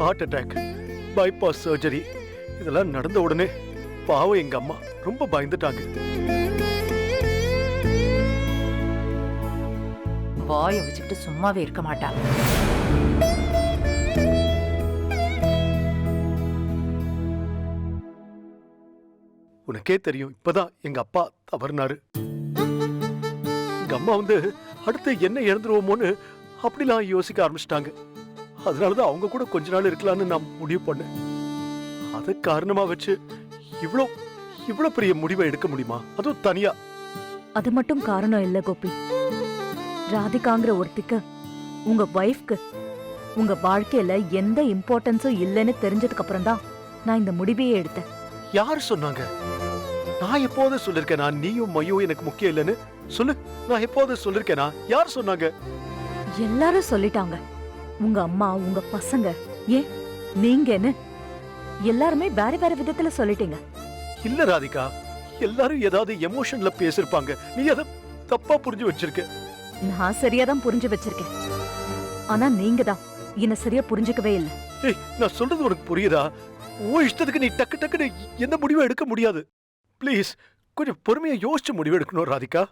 Heart attack, bypass surgery இதெல்லாம் நடந்த உடனே பாவம் எங்க அம்மா ரொம்ப பயந்துட்டாங்க. வாயை வச்சுக்கிட்டு சும்மாவே இருக்க மாட்டா. உனக்கே தெரியும், இப்பதான் எங்க அப்பா தவறுனாரு. எங்க அம்மா அடுத்து என்ன இழந்துருவோமோன்னு அப்படிலாம் யோசிக்க ஆரம்பிச்சிட்டாங்க. அதனாலதான் அவங்க கூட கொஞ்ச நாள் இருக்கலாம்னு நான் முடிவு பண்ணேன். அதை காரணமா வச்சு இவ்வளவு பெரிய முடிவை எடுக்க முடியுமா, அதுவும் தனியா? அது மட்டும் காரணம் இல்ல கோபி. ராதிகாங்கிற ஒருத்திக்கு உங்க வைஃப்க்கு உங்க வாழ்க்கையில எந்த இம்பார்ட்டன்ஸும் இல்லைன்னு தெரிஞ்சதுக்கு அப்புறம் தான் நான் இந்த முடிவையே எடுத்தேன். யாரு சொன்னாங்க? நான் எப்போது சொல்லிருக்கேனா நீயும் மையும் எனக்கு முக்கியம் இல்லைன்னு? சொல்லு, நான் எப்போது சொல்லிருக்கேனா? யார் சொன்னாங்க? எல்லாரும் சொல்லிட்டாங்க. உங்க அம்மா, உங்க பசங்க, ஏன் நீங்கன்னு எல்லாருமே வேற வேற விதத்துல சொல்லிட்டீங்க. இல்ல ராதிகா, எல்லாரும் ஏதாவது எமோஷன்ல பேசிருப்பாங்க. நீ அதை தப்பா புரிஞ்சு வச்சிருக்க. நான் சரியாதான் புரிஞ்சு வச்சிருக்கேன். ஆனா நீங்க தான் என்ன சரியா புரிஞ்சுக்கவே இல்லை. ஏய், நான் சொல்றது உனக்கு புரியுதா? உன் இஷ்டத்துக்கு நீ டக்குன்னு எந்த முடிவும் எடுக்க முடியாது. ப்ளீஸ், கொஞ்சம் பொறுமையா யோசிச்சு முடிவு எடுக்கணும் ராதிகா.